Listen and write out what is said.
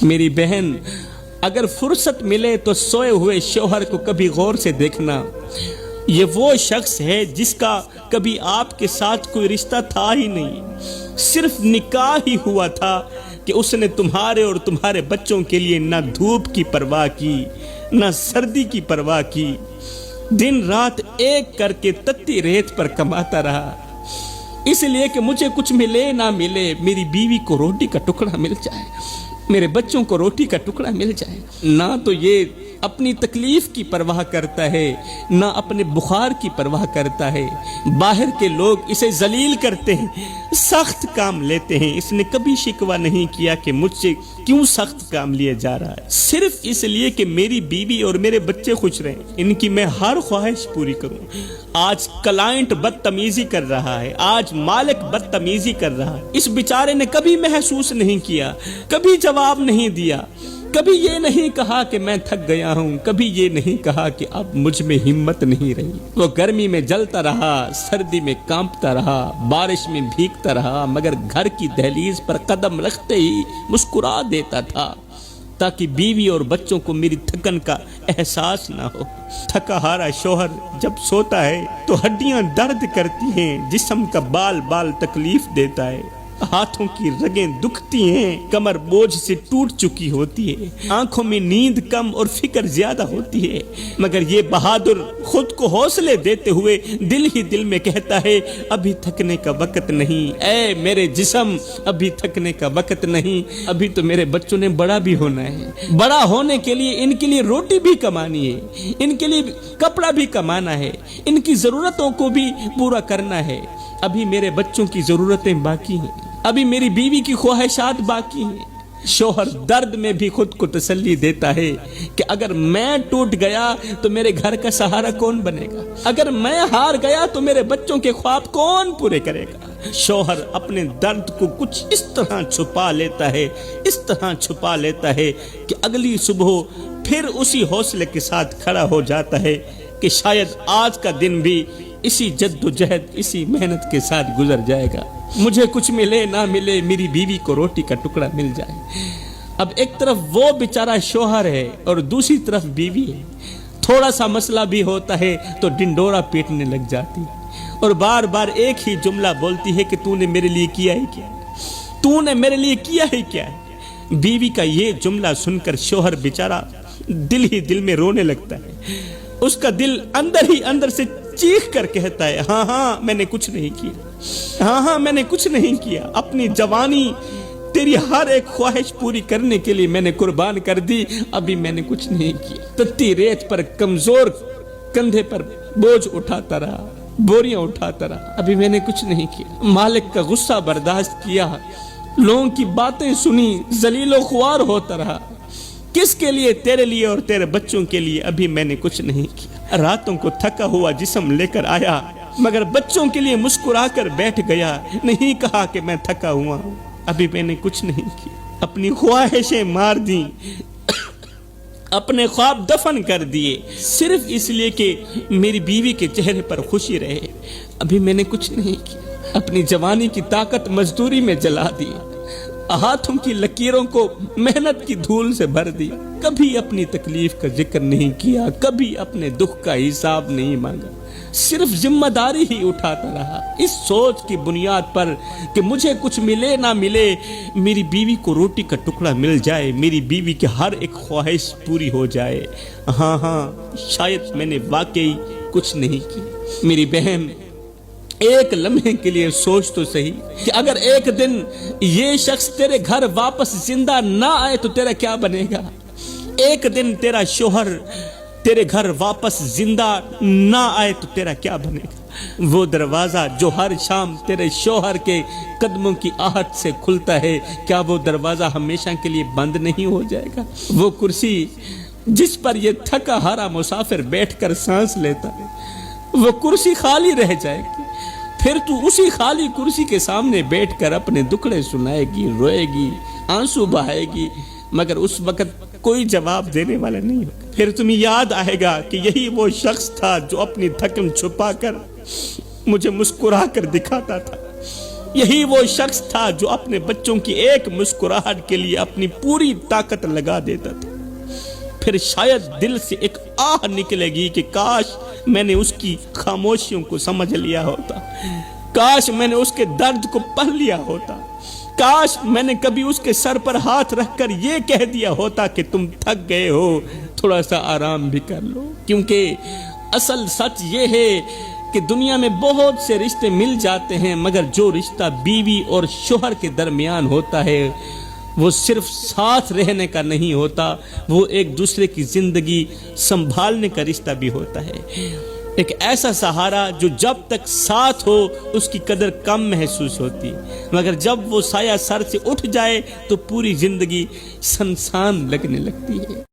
میری بہن، اگر فرصت ملے تو سوئے ہوئے شوہر کو کبھی غور سے دیکھنا. یہ وہ شخص ہے جس کا کبھی آپ کے ساتھ کوئی رشتہ تھا ہی نہیں، صرف نکاح ہی ہوا تھا کہ اس نے تمہارے اور تمہارے بچوں کے لیے نہ دھوپ کی پرواہ کی نہ سردی کی پرواہ کی. دن رات ایک کر کے تتی ریت پر کماتا رہا، اس لیے کہ مجھے کچھ ملے نہ ملے، میری بیوی کو روٹی کا ٹکڑا مل جائے، میرے بچوں کو روٹی کا ٹکڑا مل جائے. نہ تو یہ اپنی تکلیف کی پرواہ کرتا ہے، نہ اپنے بخار کی پرواہ کرتا ہے. باہر کے لوگ اسے ذلیل کرتے ہیں، سخت کام لیتے ہیں. اس نے کبھی شکوہ نہیں کیا کہ مجھ سے کیوں سخت کام لیا جا رہا ہے، صرف اس لیے کہ میری بیوی اور میرے بچے خوش رہیں، ان کی میں ہر خواہش پوری کروں. آج کلائنٹ بدتمیزی کر رہا ہے، آج مالک بدتمیزی کر رہا ہے. اس بیچارے نے کبھی محسوس نہیں کیا، کبھی جواب نہیں دیا، کبھی یہ نہیں کہا کہ میں تھک گیا ہوں، کبھی یہ نہیں کہا کہ اب مجھ میں ہمت نہیں رہی. وہ گرمی میں جلتا رہا، سردی میں کانپتا رہا، بارش میں بھیگتا رہا، مگر گھر کی دہلیز پر قدم رکھتے ہی مسکرا دیتا تھا تاکہ بیوی اور بچوں کو میری تھکن کا احساس نہ ہو. تھکا ہارا شوہر جب سوتا ہے تو ہڈیاں درد کرتی ہیں، جسم کا بال بال تکلیف دیتا ہے، ہاتھوں کی رگیں دکھتی ہیں، کمر بوجھ سے ٹوٹ چکی ہوتی ہے، آنکھوں میں نیند کم اور فکر زیادہ ہوتی ہے. مگر یہ بہادر خود کو حوصلے دیتے ہوئے دل ہی دل میں کہتا ہے ابھی تھکنے کا وقت نہیں، اے میرے جسم ابھی تھکنے کا وقت نہیں، ابھی تو میرے بچوں نے بڑا بھی ہونا ہے. بڑا ہونے کے لیے ان کے لیے روٹی بھی کمانی ہے، ان کے لیے کپڑا بھی کمانا ہے، ان کی ضرورتوں کو بھی پورا کرنا ہے. ابھی میرے بچوں کی ضرورتیں باقی ہیں، ابھی میری بیوی کی خواہشات باقی ہیں. شوہر درد میں بھی خود کو تسلی دیتا ہے کہ اگر میں ٹوٹ گیا تو میرے گھر کا سہارا کون بنے گا، اگر میں ہار گیا تو میرے بچوں کے خواب کون پورے کرے گا. شوہر اپنے درد کو کچھ اس طرح چھپا لیتا ہے، اس طرح چھپا لیتا ہے کہ اگلی صبح پھر اسی حوصلے کے ساتھ کھڑا ہو جاتا ہے کہ شاید آج کا دن بھی اسی جد و جہد، اسی محنت کے ساتھ گزر جائے گا. مجھے کچھ ملے نہ ملے، میری بیوی کو روٹی کا ٹکڑا مل جائے. اب ایک طرف وہ بیچارہ شوہر ہے اور دوسری طرف بیوی ہے. تھوڑا سا مسئلہ بھی ہوتا ہے تو ڈنڈورا پیٹنے لگ جاتی اور بار بار ایک ہی جملہ بولتی ہے کہ تو نے میرے لیے کیا ہی کیا ہے، تو نے میرے لیے کیا ہی کیا ہے. بیوی کا یہ جملہ سن کر شوہر بیچارہ دل ہی دل میں رونے لگتا ہے. اس کا دل اندر ہی اندر سے چیخ کر کہتا ہے ہاں ہاں میں نے کچھ نہیں کیا، ہاں ہاں میں نے کچھ نہیں کیا. اپنی جوانی تیری ہر ایک خواہش پوری کرنے کے لیے میں نے قربان کر دی، ابھی میں نے کچھ نہیں کیا. تتی ریت پر کمزور کندھے پر بوجھ اٹھاتا رہا، بوریاں اٹھاتا رہا، ابھی میں نے کچھ نہیں کیا. مالک کا غصہ برداشت کیا، لوگوں کی باتیں سنی، ذلیل و خوار ہوتا رہا. کس کے لیے؟ تیرے لیے اور تیرے بچوں کے لیے. ابھی میں نے کچھ نہیں کیا. راتوں کو تھکا ہوا جسم لے کر آیا مگر بچوں کے لیے مسکرا کر بیٹھ گیا، نہیں کہا کہ میں تھکا ہوا ہوں، ابھی میں نے کچھ نہیں کیا. اپنی خواہشیں مار دیں، اپنے خواب دفن کر دیے صرف اس لیے کہ میری بیوی کے چہرے پر خوشی رہے. ابھی میں نے کچھ نہیں کیا. اپنی جوانی کی طاقت مزدوری میں جلا دی، ہاتھوں کی لکیروں کو محنت کی دھول سے بھر دی. کبھی اپنی تکلیف کا ذکر نہیں کیا، کبھی اپنے دکھ کا حساب نہیں مانگا، صرف ذمہ داری ہی اٹھاتا رہا اس سوچ کی بنیاد پر کہ مجھے کچھ ملے نہ ملے، میری بیوی کو روٹی کا ٹکڑا مل جائے، میری بیوی کی ہر ایک خواہش پوری ہو جائے. ہاں ہاں شاید میں نے واقعی کچھ نہیں کی. میری بہن، ایک لمحے کے لیے سوچ تو صحیح کہ اگر ایک دن یہ شخص تیرے گھر واپس زندہ نہ آئے تو تیرا کیا بنے گا. ایک دن تیرا شوہر تیرے گھر واپس زندہ نہ آئے تو تیرا کیا بنے گا. وہ دروازہ جو ہر شام تیرے شوہر کے قدموں کی آہٹ سے کھلتا ہے، کیا وہ دروازہ ہمیشہ کے لیے بند نہیں ہو جائے گا. وہ کرسی جس پر یہ تھکا ہارا مسافر بیٹھ کر سانس لیتا ہے، وہ کرسی خالی رہ جائے گی. پھر تو اسی خالی کرسی کے سامنے بیٹھ کر اپنے دکھڑے سنائے گی، روئے گی، آنسو بہائے گی، مگر اس وقت کوئی جواب دینے والا نہیں ہوگا. پھر تمہیں یاد آئے گا کہ یہی وہ شخص تھا جو اپنی تھکن چھپا کر مجھے مسکرا کر دکھاتا تھا. یہی وہ شخص تھا جو اپنے بچوں کی ایک مسکراہٹ کے لیے اپنی پوری طاقت لگا دیتا تھا۔ پھر شاید دل سے ایک آہ نکلے گی کہ کاش میں نے اس کی خاموشیوں کو سمجھ لیا ہوتا، کاش میں نے اس کے درد کو پڑھ لیا ہوتا، کاش میں نے کبھی اس کے سر پر ہاتھ رکھ کر یہ کہہ دیا ہوتا کہ تم تھک گئے ہو، تھوڑا سا آرام بھی کر لو۔ کیونکہ اصل سچ یہ ہے کہ دنیا میں بہت سے رشتے مل جاتے ہیں، مگر جو رشتہ بیوی اور شوہر کے درمیان ہوتا ہے وہ صرف ساتھ رہنے کا نہیں ہوتا، وہ ایک دوسرے کی زندگی سنبھالنے کا رشتہ بھی ہوتا ہے۔ ایک ایسا سہارا جو جب تک ساتھ ہو اس کی قدر کم محسوس ہوتی، مگر جب وہ سایہ سر سے اٹھ جائے تو پوری زندگی سنسان لگنے لگتی ہے۔